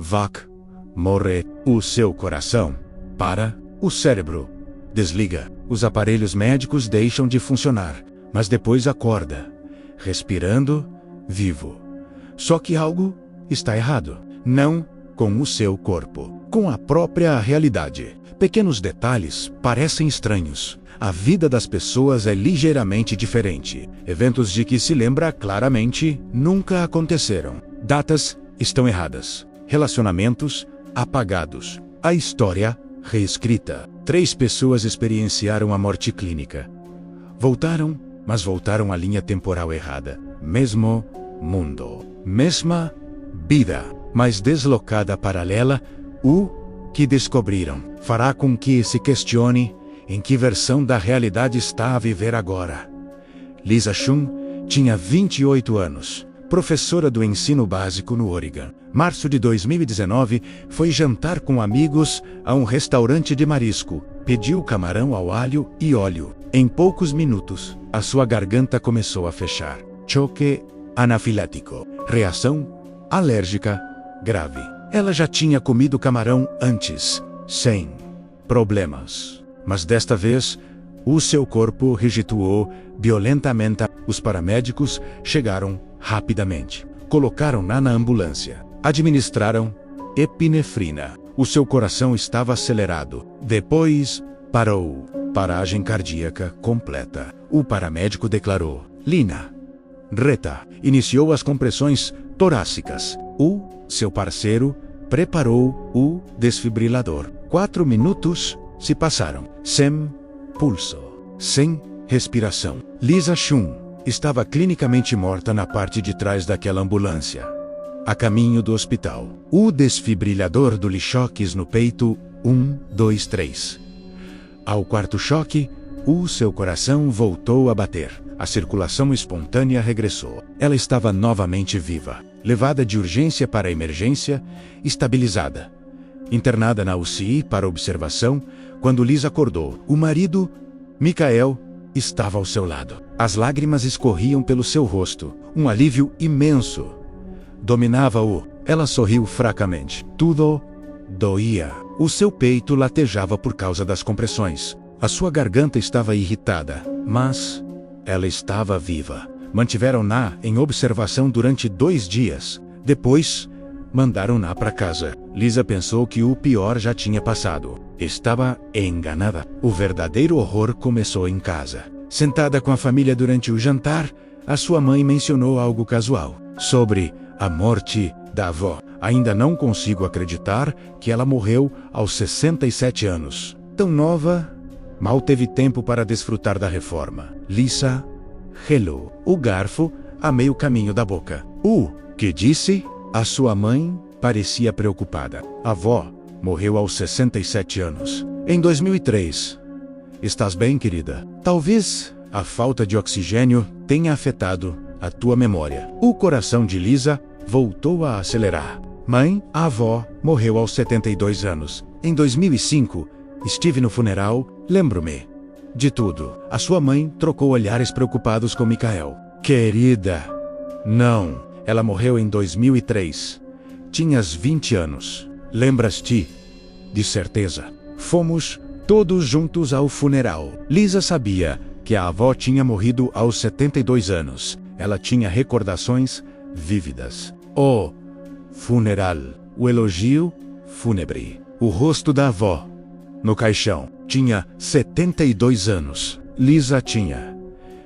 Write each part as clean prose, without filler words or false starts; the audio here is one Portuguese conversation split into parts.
Vac. Morre. O seu coração. Para. O cérebro. Desliga. Os aparelhos médicos deixam de funcionar, mas depois acorda, respirando, vivo. Só que algo está errado. Não com o seu corpo, com a própria realidade. Pequenos detalhes parecem estranhos. A vida das pessoas é ligeiramente diferente. Eventos de que se lembra claramente nunca aconteceram. Datas estão erradas. Relacionamentos apagados. A história reescrita. 3 pessoas experienciaram a morte clínica. Voltaram, mas voltaram à linha temporal errada. Mesmo mundo. Mesma vida, mas deslocada paralela. O que descobriram fará com que se questione em que versão da realidade está a viver agora. Lisa Shum tinha 28 anos, professora do ensino básico no Oregon. Março de 2019, foi jantar com amigos a um restaurante de marisco. Pediu camarão ao alho e óleo. Em poucos minutos, a sua garganta começou a fechar. Choque anafilático. Reação alérgica grave. Ela já tinha comido camarão antes, sem problemas. Mas desta vez, o seu corpo rejeitou violentamente. Os paramédicos chegaram rapidamente. Colocaram-na na ambulância. Administraram epinefrina. O seu coração estava acelerado. Depois, parou. Paragem cardíaca completa. O paramédico declarou: Lina Reta. Iniciou as compressões torácicas. O seu parceiro preparou o desfibrilador. 4 minutos se passaram. Sem pulso. Sem respiração. Lisa Shum estava clinicamente morta na parte de trás daquela ambulância, a caminho do hospital. O desfibrilador deu-lhe choques no peito. 1, 2, 3. Ao 4º choque, o seu coração voltou a bater. A circulação espontânea regressou. Ela estava novamente viva. Levada de urgência para a emergência, estabilizada. Internada na UCI para observação, quando Lisa acordou, o marido, Michael, estava ao seu lado. As lágrimas escorriam pelo seu rosto. Um alívio imenso dominava-o. Ela sorriu fracamente. Tudo doía. O seu peito latejava por causa das compressões. A sua garganta estava irritada, mas ela estava viva. Mantiveram-na em observação durante 2 dias. Depois, mandaram-na para casa. Lisa pensou que o pior já tinha passado. Estava enganada. O verdadeiro horror começou em casa. Sentada com a família durante o jantar, a sua mãe mencionou algo casual sobre a morte da avó. Ainda não consigo acreditar que ela morreu aos 67 anos. Tão nova, mal teve tempo para desfrutar da reforma. Lisa relou o garfo a meio caminho da boca. O que disse? A sua mãe parecia preocupada. A avó morreu aos 67 anos. Em 2003. Estás bem, querida? Talvez a falta de oxigênio tenha afetado a tua memória. O coração de Lisa voltou a acelerar. Mãe, a avó, morreu aos 72 anos. Em 2005, estive no funeral, lembro-me de tudo. A sua mãe trocou olhares preocupados com Michael. Querida, não. Ela morreu em 2003. Tinhas 20 anos. Lembras-te? De certeza. Fomos todos juntos ao funeral. Lisa sabia que a avó tinha morrido aos 72 anos. Ela tinha recordações vívidas. O funeral. O elogio fúnebre. O rosto da avó no caixão. Tinha 72 anos. Lisa tinha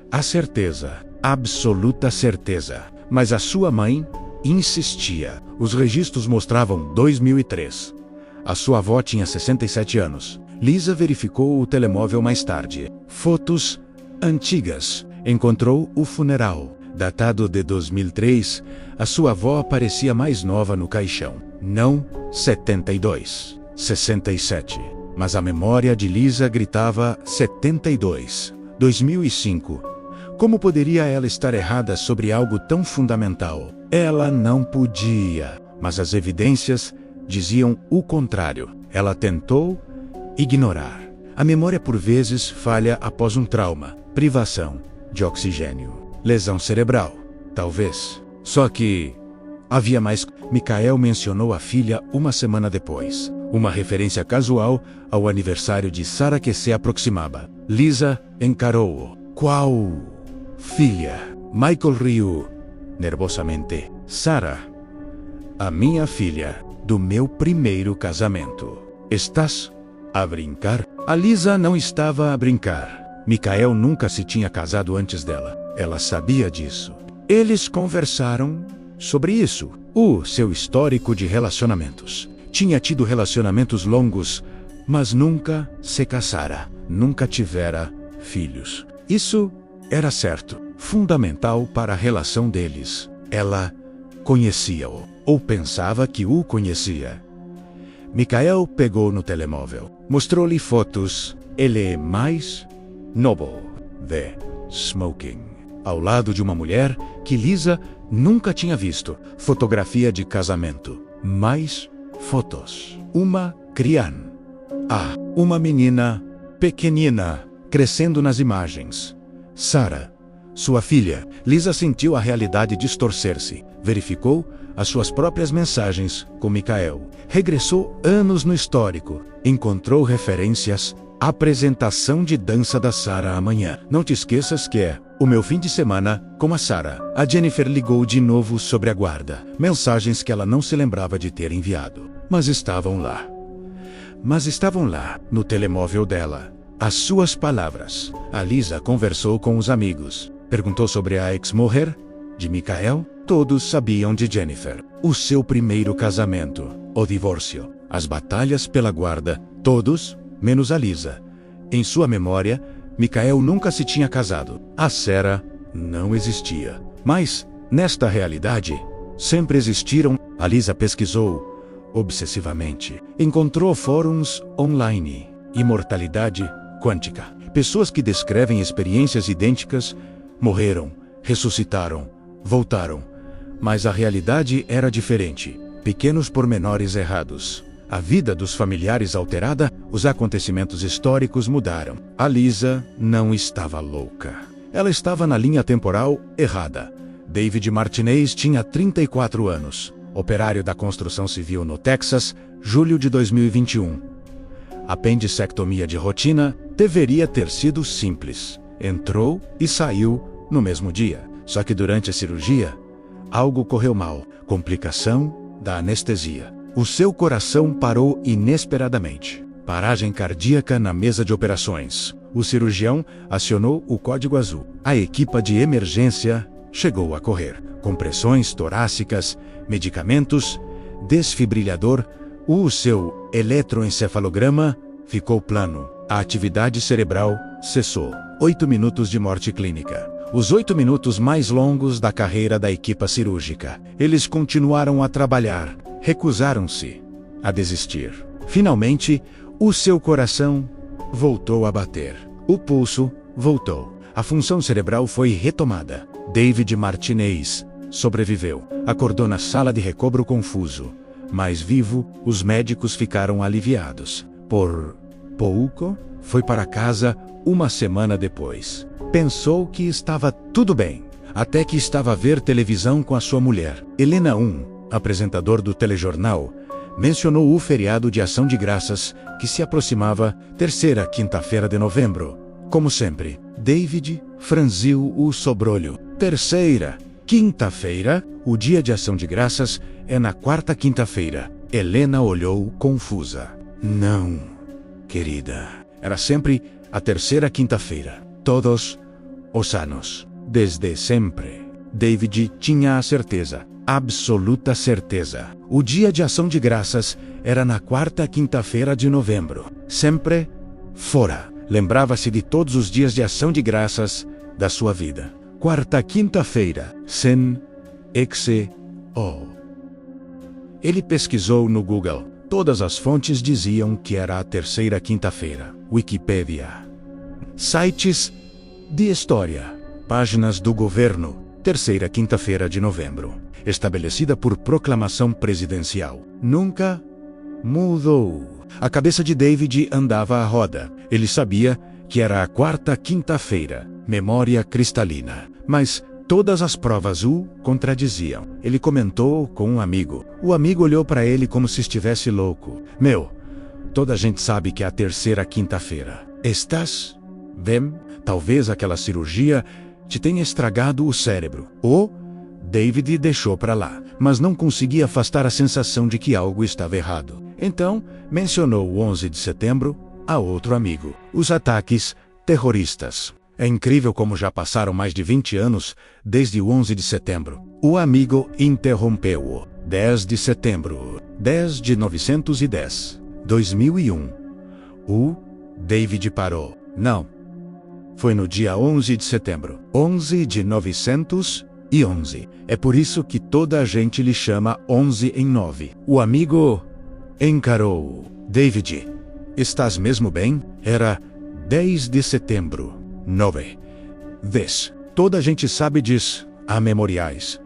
a certeza, absoluta certeza. Mas a sua mãe insistia. Os registros mostravam 2003. A sua avó tinha 67 anos. Lisa verificou o telemóvel mais tarde. Fotos antigas. Encontrou o funeral. Datado de 2003, a sua avó parecia mais nova no caixão. Não 72, 67. Mas a memória de Lisa gritava 72. 2005. Como poderia ela estar errada sobre algo tão fundamental? Ela não podia, mas as evidências diziam o contrário. Ela tentou ignorar. A memória por vezes falha após um trauma, privação de oxigênio, lesão cerebral, talvez. Só que havia mais. Michael mencionou a filha uma semana depois. Uma referência casual ao aniversário de Sarah que se aproximava. Lisa encarou-o. Qual filha? Michael riu nervosamente. Sarah, a minha filha, do meu primeiro casamento. Estás a brincar? A Lisa não estava a brincar. Michael nunca se tinha casado antes dela. Ela sabia disso. Eles conversaram sobre isso. O seu histórico de relacionamentos. Tinha tido relacionamentos longos, mas nunca se casara. Nunca tivera filhos. Isso era certo. Fundamental para a relação deles. Ela conhecia-o, ou pensava que o conhecia. Michael pegou no telemóvel. Mostrou-lhe fotos. Ele é mais novo. The smoking. Ao lado de uma mulher que Lisa nunca tinha visto. Fotografia de casamento. Mais fotos. Uma criança. Uma menina pequenina crescendo nas imagens. Sarah, sua filha. Lisa sentiu a realidade distorcer-se. Verificou as suas próprias mensagens com Michael. Regressou anos no histórico. Encontrou referências. Apresentação de dança da Sarah amanhã. Não te esqueças que é o meu fim de semana com a Sarah. A Jennifer ligou de novo sobre a guarda. Mensagens que ela não se lembrava de ter enviado. Mas estavam lá. No telemóvel dela. As suas palavras. A Lisa conversou com os amigos. Perguntou sobre a ex-mulher de Michael. Todos sabiam de Jennifer. O seu primeiro casamento. O divórcio. As batalhas pela guarda. Todos, menos a Lisa. Em sua memória, Michael nunca se tinha casado. A Sarah não existia. Mas, nesta realidade, sempre existiram. A Lisa pesquisou obsessivamente. Encontrou fóruns online. Imortalidade quântica. Pessoas que descrevem experiências idênticas morreram, ressuscitaram, voltaram. Mas a realidade era diferente. Pequenos pormenores errados. A vida dos familiares alterada, os acontecimentos históricos mudaram. A Lisa não estava louca. Ela estava na linha temporal errada. David Martinez tinha 34 anos. Operário da construção civil no Texas, julho de 2021. Apendicectomia de rotina deveria ter sido simples. Entrou e saiu no mesmo dia. Só que durante a cirurgia, algo correu mal. Complicação da anestesia. O seu coração parou inesperadamente. Paragem cardíaca na mesa de operações. O cirurgião acionou o código azul. A equipe de emergência chegou a correr. Compressões torácicas, medicamentos, desfibrilhador. O seu eletroencefalograma ficou plano. A atividade cerebral cessou. 8 minutos de morte clínica. Os 8 minutos mais longos da carreira da equipe cirúrgica. Eles continuaram a trabalhar. Recusaram-se a desistir. Finalmente, o seu coração voltou a bater. O pulso voltou. A função cerebral foi retomada. David Martinez sobreviveu. Acordou na sala de recobro confuso. Mas vivo, os médicos ficaram aliviados. Por pouco, foi para casa uma semana depois. Pensou que estava tudo bem. Até que estava a ver televisão com a sua mulher. Helena apresentador do telejornal, mencionou o feriado de Ação de Graças, que se aproximava, terceira quinta-feira de novembro. Como sempre, David franziu o sobrolho. Terceira quinta-feira, o dia de Ação de Graças é na quarta quinta-feira. Helena olhou confusa. Não, querida. Era sempre a terceira quinta-feira. Todos os anos. Desde sempre. David tinha a certeza. Absoluta certeza. O dia de Ação de Graças era na quarta quinta-feira de novembro. Sempre fora. Lembrava-se de todos os dias de Ação de Graças da sua vida. Quarta quinta-feira. Sen XO. Ele pesquisou no Google. Todas as fontes diziam que era a terceira quinta-feira. Wikipedia. Sites de história. Páginas do governo. Terceira quinta-feira de novembro. Estabelecida por proclamação presidencial. Nunca mudou. A cabeça de David andava à roda. Ele sabia que era a quarta quinta-feira. Memória cristalina. Mas Todas as provas o contradiziam. Ele comentou com um amigo. O amigo olhou para ele como se estivesse louco. Meu, toda a gente sabe que é a terceira quinta-feira. Estás bem? Talvez aquela cirurgia te tenha estragado o cérebro. O David deixou para lá, mas não conseguia afastar a sensação de que algo estava errado. Então, mencionou o 11 de setembro a outro amigo. Os ataques terroristas. É incrível como já passaram mais de 20 anos desde o 11 de setembro. O amigo interrompeu-o. 10 de setembro, 10 de 910, 2001. O David parou. Não. Foi no dia 11 de setembro, 11 de 911. É por isso que toda a gente lhe chama 11 em 9. O amigo encarou. David, estás mesmo bem? Era 10 de setembro, 9. 10. Toda a gente sabe disso. Há memoriais,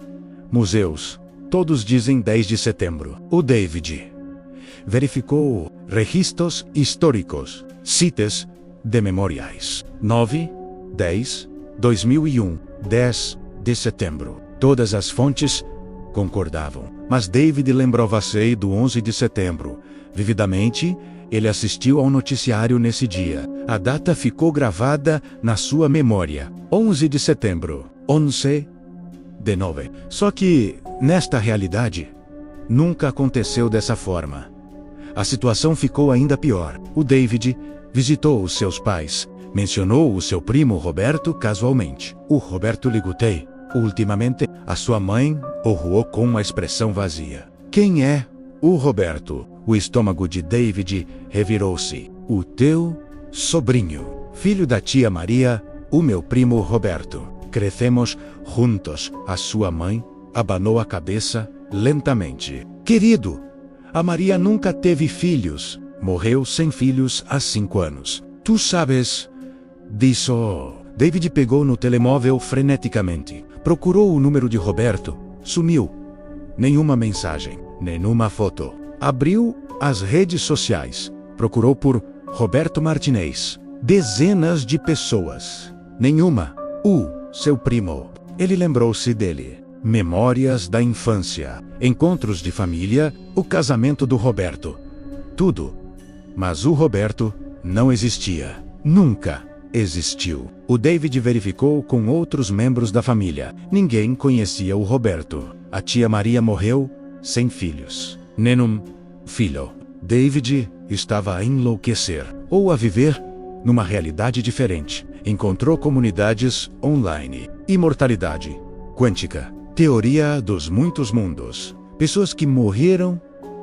museus, todos dizem 10 de setembro. O David verificou registros históricos, sites de memoriais. 9, 10, 2001, 10 de setembro. Todas as fontes concordavam. Mas David lembrava-se do 11 de setembro. Vividamente, ele assistiu ao noticiário nesse dia. A data ficou gravada na sua memória. 11 de setembro, 11 de 9. Só que, nesta realidade, nunca aconteceu dessa forma. A situação ficou ainda pior. O David visitou os seus pais. Mencionou o seu primo Roberto casualmente. O Roberto ligutei. Ultimamente, a sua mãe o roou com uma expressão vazia. Quem é o Roberto? O estômago de David revirou-se. O teu sobrinho, filho da tia Maria, o meu primo Roberto. Crescemos juntos. A sua mãe abanou a cabeça lentamente. Querido, a Maria nunca teve filhos. Morreu sem filhos há 5 anos. Tu sabes disso? David pegou no telemóvel freneticamente. Procurou o número de Roberto. Sumiu. Nenhuma mensagem, nenhuma foto. Abriu as redes sociais. Procurou por Roberto Martinez. Dezenas de pessoas. Nenhuma. Seu primo. Ele lembrou-se dele. Memórias da infância. Encontros de família. O casamento do Roberto. Tudo. Mas o Roberto não existia. Nunca existiu. O David verificou com outros membros da família. Ninguém conhecia o Roberto. A tia Maria morreu sem filhos. Nenhum filho. David estava a enlouquecer, ou a viver numa realidade diferente. Encontrou comunidades online. Imortalidade quântica. Teoria dos muitos mundos. Pessoas que morreram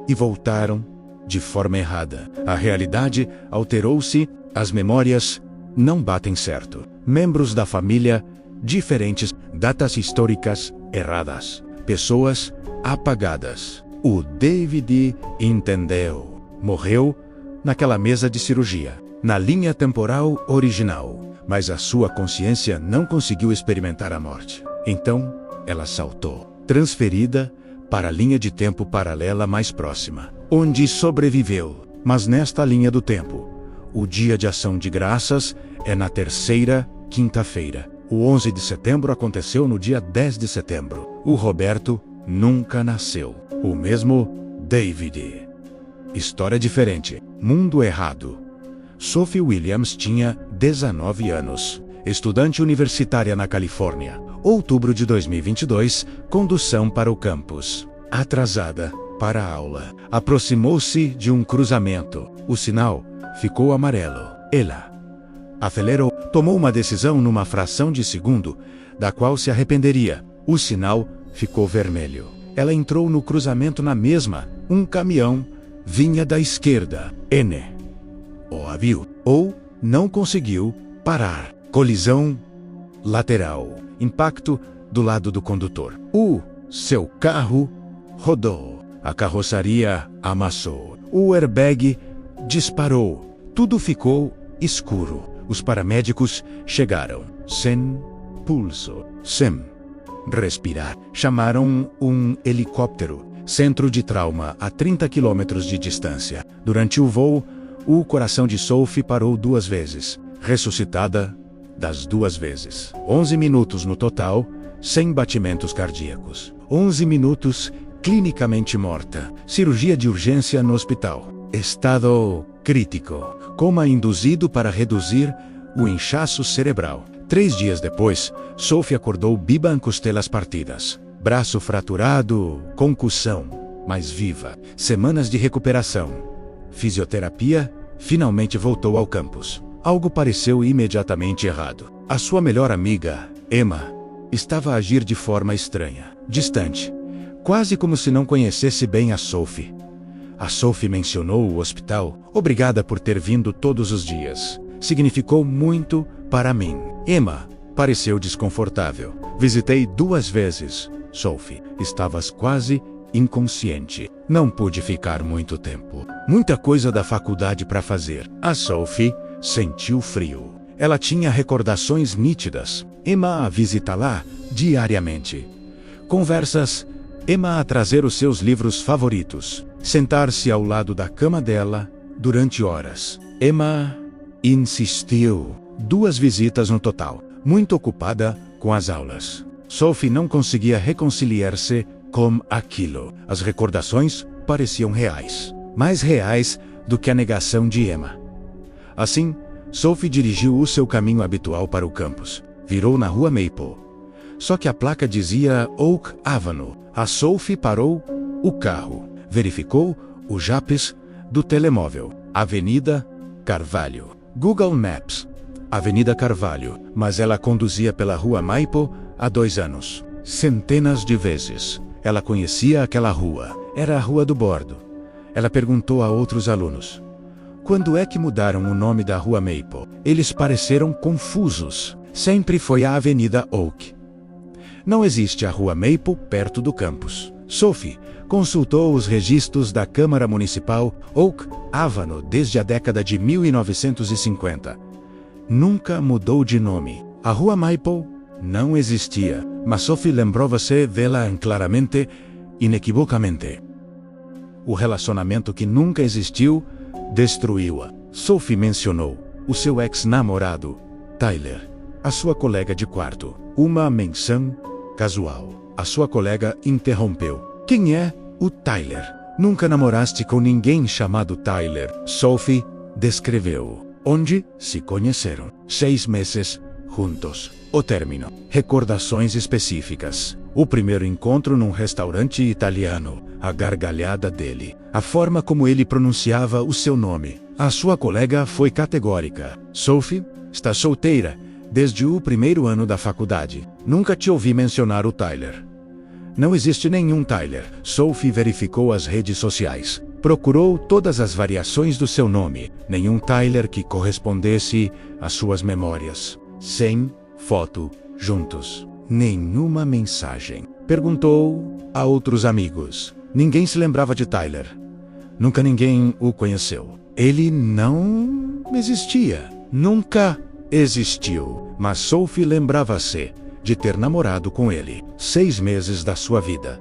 e voltaram de forma errada. A realidade alterou-se, as memórias não batem certo. Membros da família diferentes, datas históricas erradas, pessoas apagadas. O David entendeu. Morreu naquela mesa de cirurgia, na linha temporal original, mas a sua consciência não conseguiu experimentar a morte. Então, ela saltou, transferida para a linha de tempo paralela mais próxima, onde sobreviveu. Mas nesta linha do tempo, o dia de ação de graças é na terceira quinta-feira. O 11 de setembro aconteceu no dia 10 de setembro. O Roberto nunca nasceu. O mesmo David. História diferente. Mundo errado. Sophie Williams tinha 19 anos. Estudante universitária na Califórnia. Outubro de 2022, condução para o campus. Atrasada para a aula. Aproximou-se de um cruzamento. O sinal ficou amarelo. Ela acelerou. Tomou uma decisão numa fração de segundo, da qual se arrependeria. O sinal ficou vermelho. Ela entrou no cruzamento na mesma. Um caminhão vinha da esquerda. O a viu. Ou não conseguiu parar. Colisão lateral. Impacto do lado do condutor. O seu carro rodou. A carroceria amassou. O airbag disparou. Tudo ficou escuro. Os paramédicos chegaram. Sem pulso. Sem respirar. Chamaram um helicóptero. Centro de trauma a 30 quilômetros de distância. Durante o voo, o coração de Sophie parou 2 vezes. Ressuscitada das 2 vezes. 11 minutos no total, sem batimentos cardíacos. 11 minutos, clinicamente morta. Cirurgia de urgência no hospital. Estado crítico. Coma induzido para reduzir o inchaço cerebral. 3 dias depois, Sophie acordou viva em costelas partidas. Braço fraturado, concussão, mas viva. Semanas de recuperação. Fisioterapia, finalmente voltou ao campus. Algo pareceu imediatamente errado. A sua melhor amiga, Emma, estava a agir de forma estranha, distante, quase como se não conhecesse bem a Sophie. A Sophie mencionou o hospital. Obrigada por ter vindo todos os dias. Significou muito para mim. Emma pareceu desconfortável. Visitei 2 vezes. Sophie, estavas quase inconsciente. Não pude ficar muito tempo. Muita coisa da faculdade para fazer. A Sophie sentiu frio. Ela tinha recordações nítidas. Emma a visita lá diariamente. Conversas. Emma a trazer os seus livros favoritos. Sentar-se ao lado da cama dela durante horas. Emma insistiu. 2 visitas no total. Muito ocupada com as aulas. Sophie não conseguia reconciliar-se com aquilo. As recordações pareciam reais. Mais reais do que a negação de Emma. Assim, Sophie dirigiu o seu caminho habitual para o campus. Virou na rua Maple. Só que a placa dizia Oak Avenue. A Sophie parou o carro. Verificou o GPS do telemóvel. Avenida Carvalho. Google Maps. Avenida Carvalho. Mas ela conduzia pela rua Maple há 2 anos. Centenas de vezes. Ela conhecia aquela rua. Era a Rua do Bordo. Ela perguntou a outros alunos: quando é que mudaram o nome da rua Maple? Eles pareceram confusos. Sempre foi a Avenida Oak. Não existe a rua Maple perto do campus. Sophie consultou os registros da Câmara Municipal Oak Avenue desde a década de 1950. Nunca mudou de nome. A rua Maple não existia, mas Sophie lembrava-se dela claramente, inequivocamente. O relacionamento que nunca existiu destruiu-a. Sophie mencionou o seu ex-namorado, Tyler, a sua colega de quarto. Uma menção casual. A sua colega interrompeu. Quem é o Tyler? Nunca namoraste com ninguém chamado Tyler. Sophie descreveu. Onde se conheceram. 6 meses juntos. O término. Recordações específicas. O primeiro encontro num restaurante italiano. A gargalhada dele. A forma como ele pronunciava o seu nome. A sua colega foi categórica. Sophie está solteira desde o primeiro ano da faculdade. Nunca te ouvi mencionar o Tyler. Não existe nenhum Tyler. Sophie verificou as redes sociais. Procurou todas as variações do seu nome. Nenhum Tyler que correspondesse às suas memórias. Sem foto juntos. Nenhuma mensagem. Perguntou a outros amigos. Ninguém se lembrava de Tyler. Nunca ninguém o conheceu. Ele não existia. Nunca existiu. Mas Sophie lembrava-se de ter namorado com ele. 6 meses da sua vida.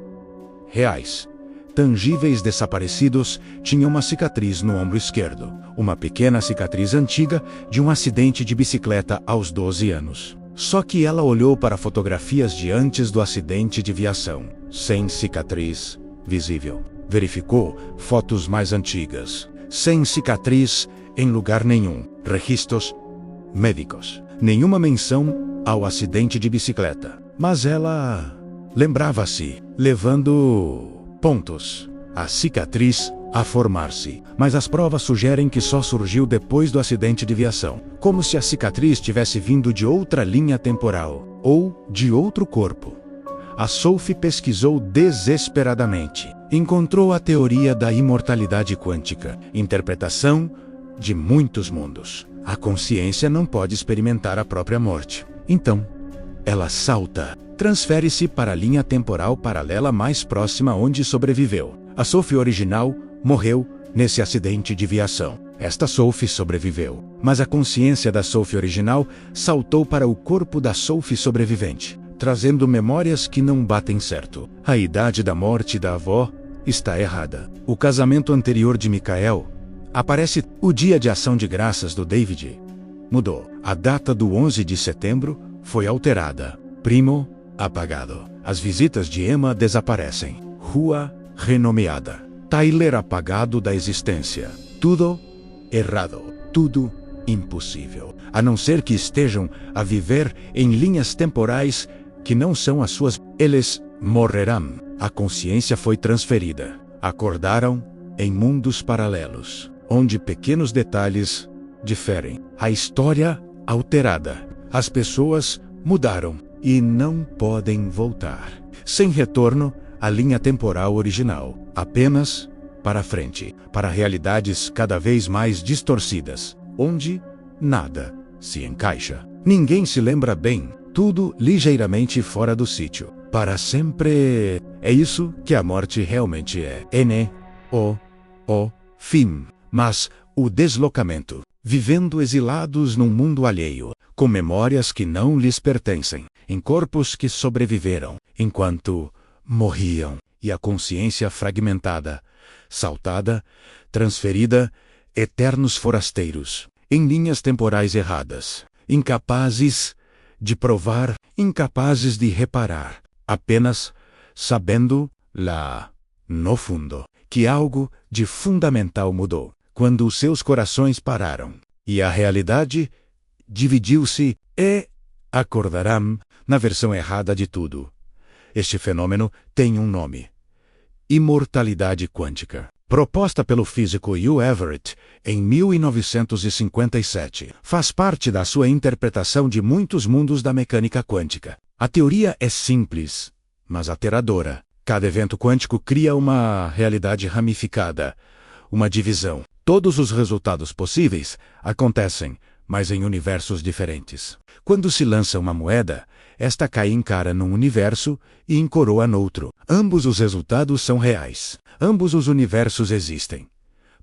Reais. Tangíveis desaparecidos. Tinha uma cicatriz no ombro esquerdo. Uma pequena cicatriz antiga de um acidente de bicicleta aos 12 anos. Só que ela olhou para fotografias de antes do acidente de viação. Sem cicatriz visível. Verificou fotos mais antigas. Sem cicatriz em lugar nenhum. Registros médicos. Nenhuma menção ao acidente de bicicleta. Mas ela lembrava-se, levando pontos. A cicatriz a formar-se. Mas as provas sugerem que só surgiu depois do acidente de viação. Como se a cicatriz tivesse vindo de outra linha temporal. Ou de outro corpo. A Sophie pesquisou desesperadamente. Encontrou a teoria da imortalidade quântica. Interpretação de muitos mundos. A consciência não pode experimentar a própria morte. Então, ela salta. Transfere-se para a linha temporal paralela mais próxima onde sobreviveu. A Sophie original morreu nesse acidente de viação. Esta Sophie sobreviveu. Mas a consciência da Sophie original saltou para o corpo da Sophie sobrevivente, trazendo memórias que não batem certo. A idade da morte da avó está errada. O casamento anterior de Michael aparece. O dia de ação de graças do David mudou. A data do 11 de setembro foi alterada. Primo apagado. As visitas de Emma desaparecem. Rua renomeada. Tyler apagado da existência. Tudo errado. Tudo impossível. A não ser que estejam a viver em linhas temporais que não são as suas. Eles morrerão. A consciência foi transferida. Acordaram em mundos paralelos, onde pequenos detalhes diferem. A história alterada. As pessoas mudaram e não podem voltar. Sem retorno à linha temporal original. Apenas para frente, para realidades cada vez mais distorcidas, onde nada se encaixa. Ninguém se lembra bem, tudo ligeiramente fora do sítio. Para sempre. É isso que a morte realmente é. O fim. Mas o deslocamento. Vivendo exilados num mundo alheio, com memórias que não lhes pertencem, em corpos que sobreviveram, enquanto morriam, e a consciência fragmentada, saltada, transferida, eternos forasteiros, em linhas temporais erradas, incapazes de provar, incapazes de reparar, apenas sabendo, lá no fundo, que algo de fundamental mudou, quando os seus corações pararam, e a realidade dividiu-se e acordarão na versão errada de tudo. Este fenômeno tem um nome: imortalidade quântica. Proposta pelo físico Hugh Everett em 1957, faz parte da sua interpretação de muitos mundos da mecânica quântica. A teoria é simples, mas aterradora. Cada evento quântico cria uma realidade ramificada, uma divisão. Todos os resultados possíveis acontecem, mas em universos diferentes. Quando se lança uma moeda, esta cai em cara num universo e em coroa noutro. Ambos os resultados são reais. Ambos os universos existem,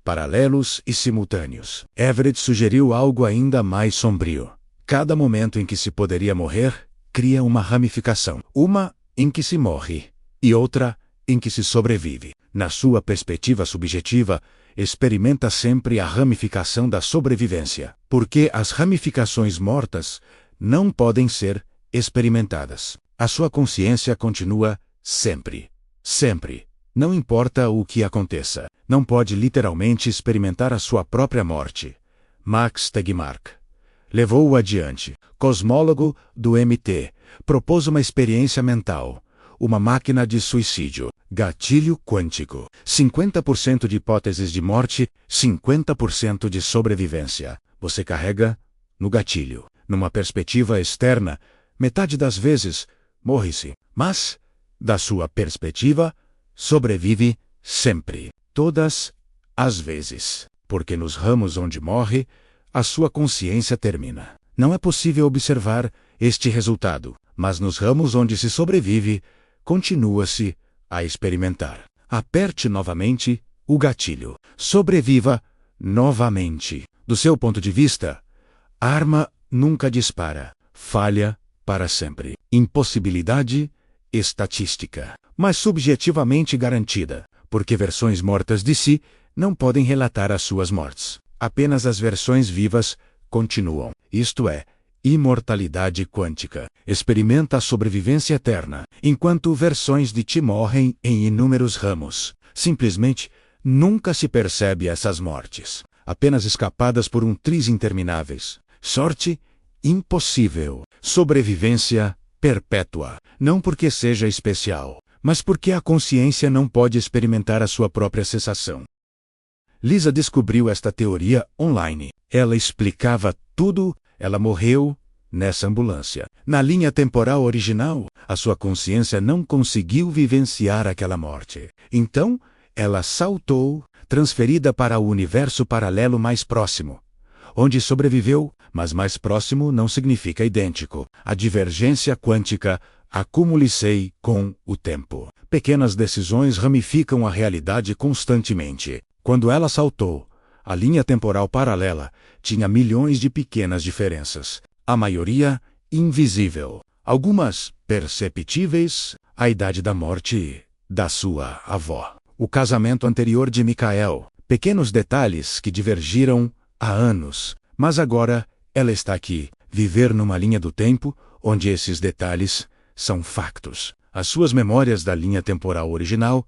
paralelos e simultâneos. Everett sugeriu algo ainda mais sombrio. Cada momento em que se poderia morrer, cria uma ramificação. Uma em que se morre, e outra em que se sobrevive. Na sua perspectiva subjetiva, experimenta sempre a ramificação da sobrevivência, porque as ramificações mortas não podem ser experimentadas. A sua consciência continua sempre. Sempre. Não importa o que aconteça. Não pode literalmente experimentar a sua própria morte. Max Tegmark levou-o adiante. Cosmólogo do MT, propôs uma experiência mental, uma máquina de suicídio, gatilho quântico, 50% de hipóteses de morte, 50% de sobrevivência. Você carrega no gatilho. Numa perspectiva externa, metade das vezes, morre-se. Mas, da sua perspectiva, sobrevive sempre. Todas as vezes. Porque nos ramos onde morre, a sua consciência termina. Não é possível observar este resultado, mas nos ramos onde se sobrevive, continua-se a experimentar. Aperte novamente o gatilho. Sobreviva novamente. Do seu ponto de vista, a arma nunca dispara. Falha para sempre. Impossibilidade estatística, mas subjetivamente garantida, porque versões mortas de si não podem relatar as suas mortes. Apenas as versões vivas continuam. Isto é, imortalidade quântica. Experimenta a sobrevivência eterna, enquanto versões de ti morrem em inúmeros ramos. Simplesmente nunca se percebe essas mortes, apenas escapadas por um triz intermináveis. Sorte impossível. Sobrevivência perpétua. Não porque seja especial, mas porque a consciência não pode experimentar a sua própria cessação. Lisa descobriu esta teoria online. Ela explicava tudo. Ela morreu nessa ambulância. Na linha temporal original, a sua consciência não conseguiu vivenciar aquela morte. Então, ela saltou, transferida para o universo paralelo mais próximo, onde sobreviveu, mas mais próximo não significa idêntico. A divergência quântica acumula-se com o tempo. Pequenas decisões ramificam a realidade constantemente. Quando ela saltou, a linha temporal paralela tinha milhões de pequenas diferenças. A maioria invisível. Algumas perceptíveis. A idade da morte da sua avó. O casamento anterior de Michael. Pequenos detalhes que divergiram há anos. Mas agora ela está aqui. Viver numa linha do tempo onde esses detalhes são factos. As suas memórias da linha temporal original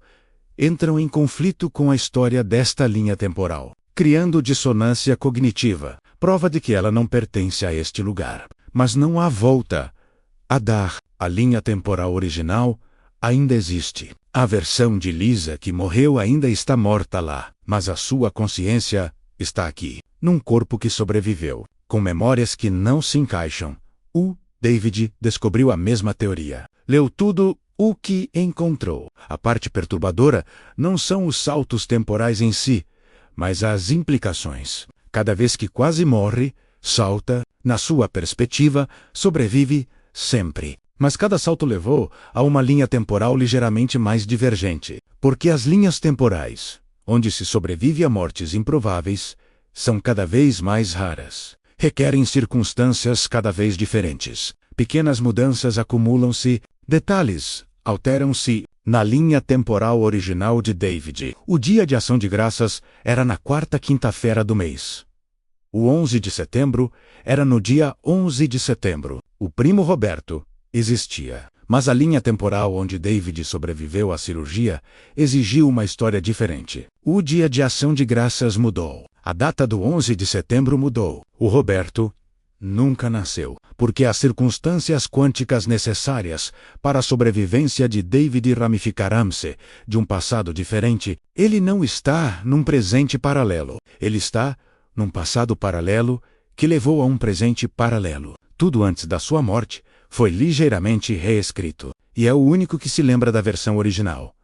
entram em conflito com a história desta linha temporal, criando dissonância cognitiva, prova de que ela não pertence a este lugar. Mas não há volta a dar. A linha temporal original ainda existe. A versão de Lisa que morreu ainda está morta lá, mas a sua consciência está aqui, num corpo que sobreviveu, com memórias que não se encaixam. O David descobriu a mesma teoria. Leu tudo o que encontrou. A parte perturbadora não são os saltos temporais em si, mas as implicações. Cada vez que quase morre, salta, na sua perspectiva, sobrevive sempre. Mas cada salto levou a uma linha temporal ligeiramente mais divergente, porque as linhas temporais, onde se sobrevive a mortes improváveis, são cada vez mais raras. Requerem circunstâncias cada vez diferentes. Pequenas mudanças acumulam-se, detalhes alteram-se. Na linha temporal original de David, o dia de ação de graças era na quarta quinta-feira do mês. O 11 de setembro era no dia 11 de setembro. O primo Roberto existia, mas a linha temporal onde David sobreviveu à cirurgia exigiu uma história diferente. O dia de ação de graças mudou. A data do 11 de setembro mudou. O Roberto nunca nasceu, porque as circunstâncias quânticas necessárias para a sobrevivência de David ramificaram-se de um passado diferente. Ele não está num presente paralelo. Ele está num passado paralelo que levou a um presente paralelo. Tudo antes da sua morte foi ligeiramente reescrito, e é o único que se lembra da versão original.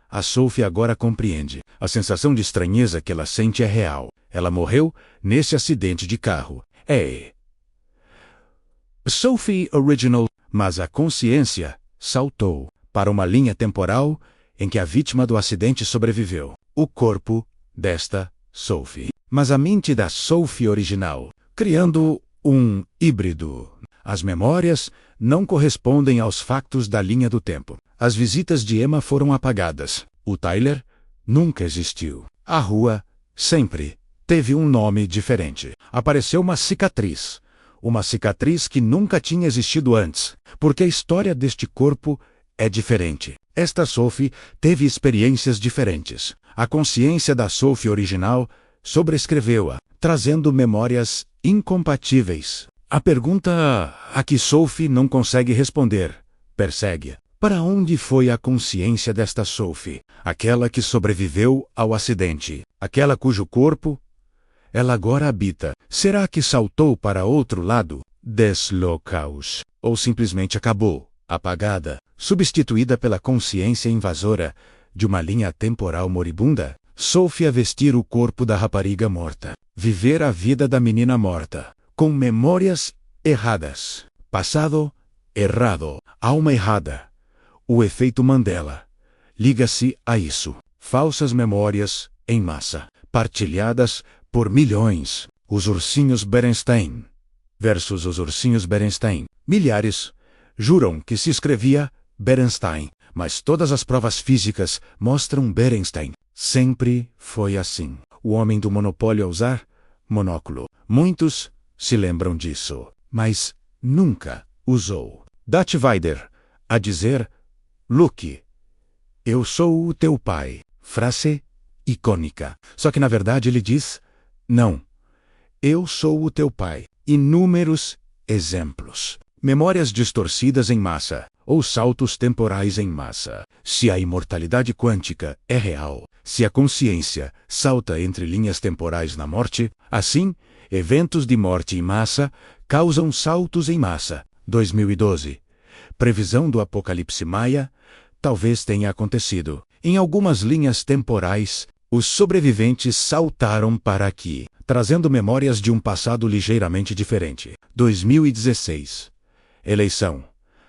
A Sophie agora compreende. A sensação de estranheza que ela sente é real. Ela morreu nesse acidente de carro. É Sophie Original, mas a consciência saltou para uma linha temporal em que a vítima do acidente sobreviveu. O corpo desta Sophie. Mas a mente da Sophie original, criando um híbrido. As memórias não correspondem aos factos da linha do tempo. As visitas de Emma foram apagadas. O Tyler nunca existiu. A rua sempre teve um nome diferente. Apareceu uma cicatriz que nunca tinha existido antes, porque a história deste corpo é diferente. Esta Sophie teve experiências diferentes. A consciência da Sophie original sobrescreveu-a, trazendo memórias incompatíveis. A pergunta a que Sophie não consegue responder, persegue. Para onde foi a consciência desta Sophie? Aquela que sobreviveu ao acidente. Aquela cujo corpo ela agora habita. Será que saltou para outro lado? Deslocaus. Ou simplesmente acabou, apagada, substituída pela consciência invasora de uma linha temporal moribunda? Sophie a vestir o corpo da rapariga morta. Viver a vida da menina morta. Com memórias erradas. Passado errado. Alma errada. O efeito Mandela liga-se a isso. Falsas memórias em massa, partilhadas por milhões. Os ursinhos Berenstein versus os ursinhos Berenstein. Milhares juram que se escrevia Berenstein, mas todas as provas físicas mostram Berenstein. Sempre foi assim. O homem do monopólio a usar monóculo. Muitos se lembram disso, mas nunca usou. Darth Vader a dizer: Luke, eu sou o teu pai. Frase icônica. Só que na verdade ele diz: não, eu sou o teu pai. Inúmeros exemplos. Memórias distorcidas em massa, ou saltos temporais em massa. Se a imortalidade quântica é real, se a consciência salta entre linhas temporais na morte, assim, eventos de morte em massa causam saltos em massa. 2012. Previsão do Apocalipse Maia talvez tenha acontecido. Em algumas linhas temporais, os sobreviventes saltaram para aqui, trazendo memórias de um passado ligeiramente diferente. 2016. Eleição.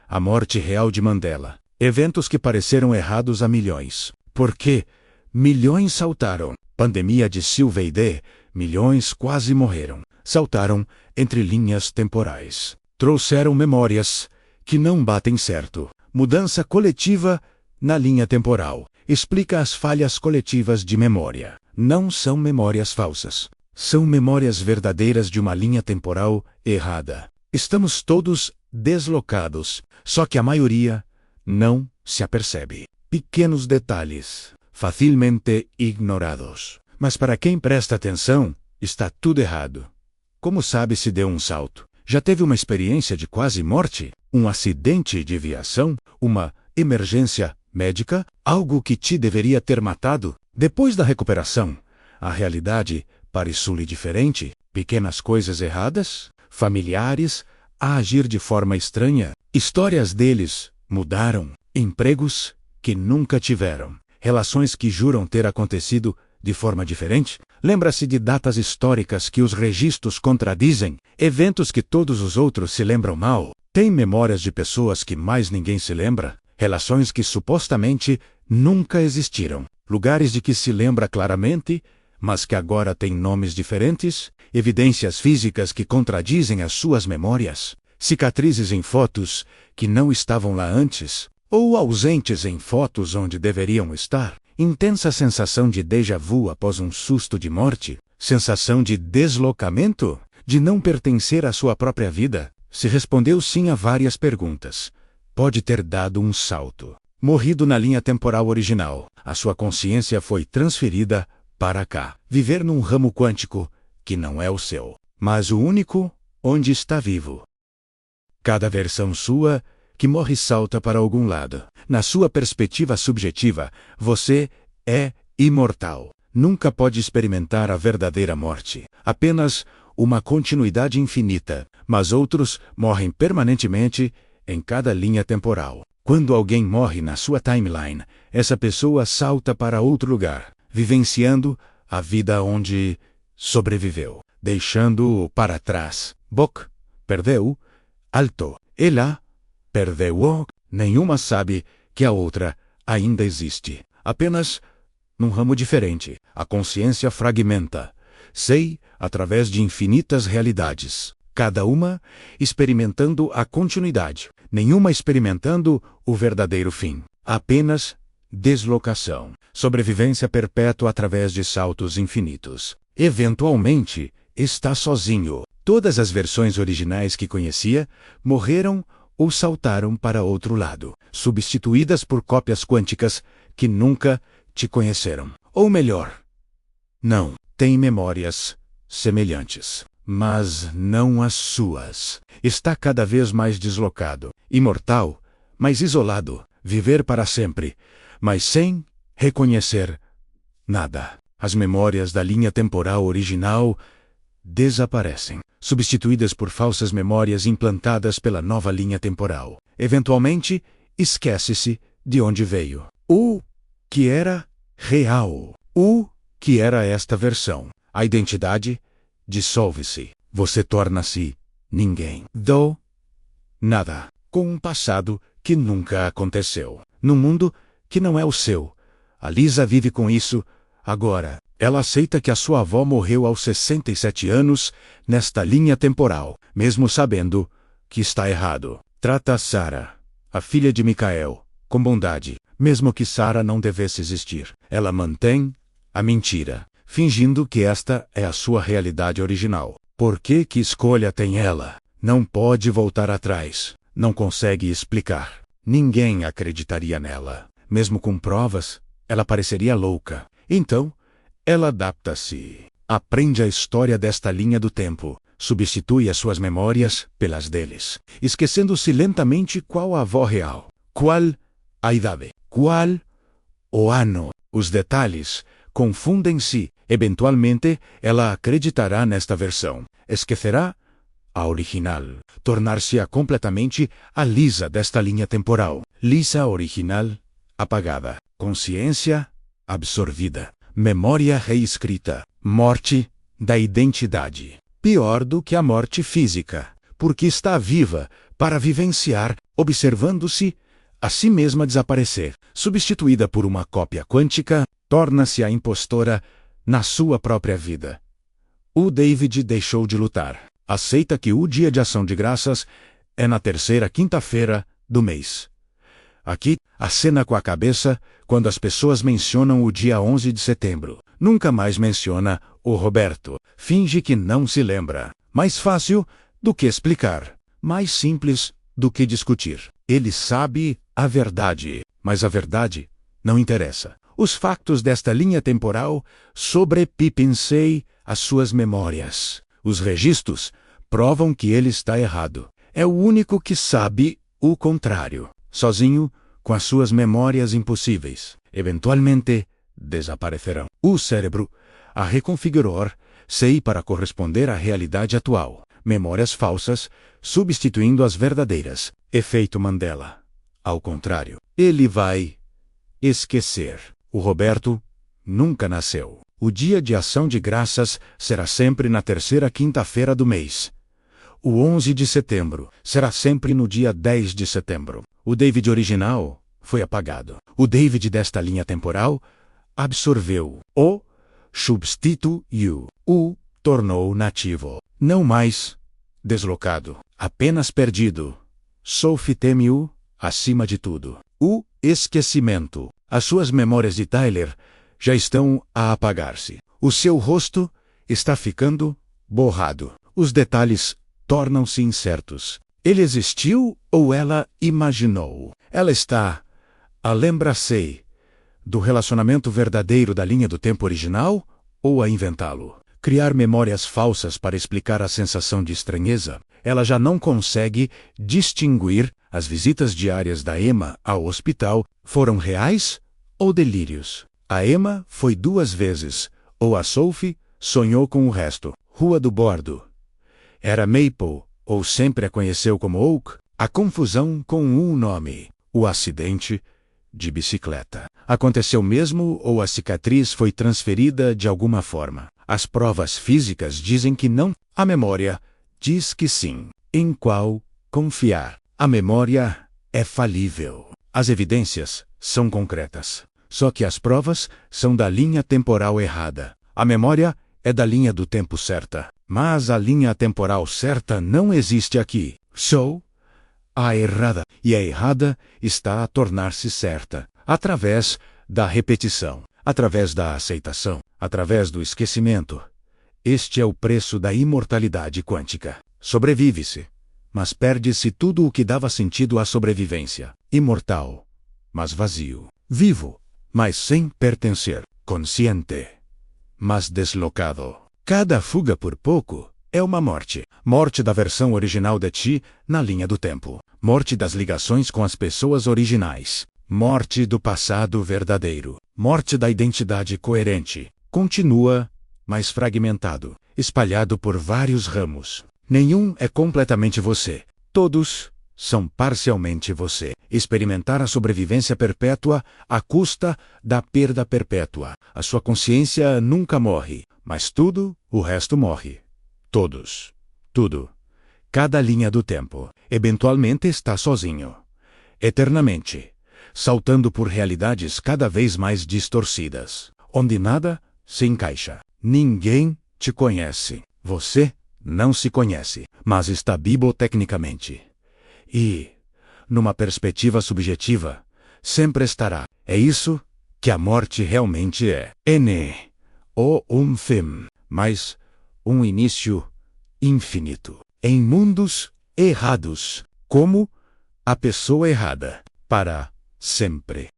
A morte real de Mandela. Eventos que pareceram errados a milhões. Por quê? Milhões saltaram. Pandemia de Silva D. Milhões quase morreram. Saltaram entre linhas temporais. Trouxeram memórias que não batem certo. Mudança coletiva na linha temporal. Explica as falhas coletivas de memória. Não são memórias falsas. São memórias verdadeiras de uma linha temporal errada. Estamos todos deslocados, só que a maioria não se apercebe. Pequenos detalhes, facilmente ignorados. Mas para quem presta atenção, está tudo errado. Como sabe se deu um salto? Já teve uma experiência de quase morte? Um acidente de viação? Uma emergência médica? Algo que te deveria ter matado? Depois da recuperação, a realidade pareceu-lhe diferente? Pequenas coisas erradas? Familiares a agir de forma estranha? Histórias deles mudaram? Empregos que nunca tiveram? Relações que juram ter acontecido de forma diferente? Lembra-se de datas históricas que os registros contradizem? Eventos que todos os outros se lembram mal? Tem memórias de pessoas que mais ninguém se lembra? Relações que supostamente nunca existiram? Lugares de que se lembra claramente, mas que agora têm nomes diferentes? Evidências físicas que contradizem as suas memórias? Cicatrizes em fotos que não estavam lá antes? Ou ausentes em fotos onde deveriam estar? Intensa sensação de déjà vu após um susto de morte? Sensação de deslocamento? De não pertencer à sua própria vida? Se respondeu sim a várias perguntas, pode ter dado um salto. Morrido na linha temporal original, a sua consciência foi transferida para cá. Viver num ramo quântico que não é o seu, mas o único onde está vivo. Cada versão sua que morre salta para algum lado. Na sua perspectiva subjetiva, você é imortal. Nunca pode experimentar a verdadeira morte. Apenas uma continuidade infinita. Mas outros morrem permanentemente em cada linha temporal. Quando alguém morre na sua timeline, essa pessoa salta para outro lugar, vivenciando a vida onde sobreviveu, deixando-o para trás. Bok perdeu, alto. Ela perdeu-o. Nenhuma sabe que a outra ainda existe. Apenas num ramo diferente. A consciência fragmenta. Sei, através de infinitas realidades. Cada uma experimentando a continuidade. Nenhuma experimentando o verdadeiro fim. Apenas deslocação. Sobrevivência perpétua através de saltos infinitos. Eventualmente, está sozinho. Todas as versões originais que conhecia morreram ou saltaram para outro lado, substituídas por cópias quânticas que nunca te conheceram. Ou melhor, não, têm memórias semelhantes, mas não as suas. Está cada vez mais deslocado, imortal, mas isolado, viver para sempre, mas sem reconhecer nada. As memórias da linha temporal original desaparecem, substituídas por falsas memórias implantadas pela nova linha temporal. Eventualmente, esquece-se de onde veio. O que era real. O que era esta versão. A identidade dissolve-se. Você torna-se ninguém. Do nada. Com um passado que nunca aconteceu. Num mundo que não é o seu. A Lisa vive com isso agora. Ela aceita que a sua avó morreu aos 67 anos nesta linha temporal, mesmo sabendo que está errado. Trata Sarah, a filha de Michael, com bondade, mesmo que Sarah não devesse existir. Ela mantém a mentira, fingindo que esta é a sua realidade original. Por que escolha tem ela? Não pode voltar atrás. Não consegue explicar. Ninguém acreditaria nela. Mesmo com provas, ela pareceria louca. Então, ela adapta-se, aprende a história desta linha do tempo, substitui as suas memórias pelas deles, esquecendo-se lentamente qual a avó real, qual a idade, qual o ano. Os detalhes confundem-se. Eventualmente, ela acreditará nesta versão, esquecerá a original, tornar-se-á completamente a Lisa desta linha temporal. Lisa original apagada, consciência absorvida. Memória reescrita. Morte da identidade. Pior do que a morte física, porque está viva para vivenciar, observando-se a si mesma desaparecer. Substituída por uma cópia quântica, torna-se a impostora na sua própria vida. O David deixou de lutar. Aceita que o Dia de Ação de Graças é na terceira quinta-feira do mês. Aqui, acena com a cabeça quando as pessoas mencionam o dia 11 de setembro. Nunca mais menciona o Roberto. Finge que não se lembra. Mais fácil do que explicar. Mais simples do que discutir. Ele sabe a verdade, mas a verdade não interessa. Os factos desta linha temporal sobrepipem-se às suas memórias. Os registros provam que ele está errado. É o único que sabe o contrário. Sozinho, com as suas memórias impossíveis, eventualmente desaparecerão. O cérebro a reconfigurar-se para corresponder à realidade atual. Memórias falsas substituindo as verdadeiras. Efeito Mandela. Ao contrário, ele vai esquecer. O Roberto nunca nasceu. O dia de ação de graças será sempre na terceira quinta-feira do mês. O 11 de setembro será sempre no dia 10 de setembro. O David original foi apagado. O David desta linha temporal absorveu. O substituiu. O tornou nativo. Não mais deslocado. Apenas perdido. Sophie teme-o acima de tudo. O esquecimento. As suas memórias de Tyler já estão a apagar-se. O seu rosto está ficando borrado. Os detalhes tornam-se incertos. Ele existiu ou ela imaginou? Ela está a lembrar-se do relacionamento verdadeiro da linha do tempo original ou a inventá-lo? Criar memórias falsas para explicar a sensação de estranheza. Ela já não consegue distinguir as visitas diárias da Emma ao hospital foram reais ou delírios. A Emma foi 2 vezes, ou a Sophie sonhou com o resto. Rua do Bordo. Era Maple, ou sempre a conheceu como Oak? A confusão com um nome. O acidente de bicicleta. Aconteceu mesmo ou a cicatriz foi transferida de alguma forma? As provas físicas dizem que não. A memória diz que sim. Em qual confiar? A memória é falível. As evidências são concretas. Só que as provas são da linha temporal errada. A memória é da linha do tempo certa. Mas a linha temporal certa não existe aqui. Sou a errada. E a errada está a tornar-se certa. Através da repetição. Através da aceitação. Através do esquecimento. Este é o preço da imortalidade quântica. Sobrevive-se, mas perde-se tudo o que dava sentido à sobrevivência. Imortal, mas vazio. Vivo, mas sem pertencer. Consciente, mas deslocado. Cada fuga por pouco é uma morte. Morte da versão original de ti na linha do tempo. Morte das ligações com as pessoas originais. Morte do passado verdadeiro. Morte da identidade coerente. Continua, mas fragmentado. Espalhado por vários ramos. Nenhum é completamente você. Todos são parcialmente você. Experimentar a sobrevivência perpétua à custa da perda perpétua. A sua consciência nunca morre, mas tudo, o resto morre. Todos. Tudo. Cada linha do tempo. Eventualmente está sozinho. Eternamente. Saltando por realidades cada vez mais distorcidas. Onde nada se encaixa. Ninguém te conhece. Você não se conhece, mas está bibotecnicamente. E, numa perspectiva subjetiva, sempre estará. É isso que a morte realmente é. Ou um fim, mas um início infinito. Em mundos errados, como a pessoa errada, para sempre.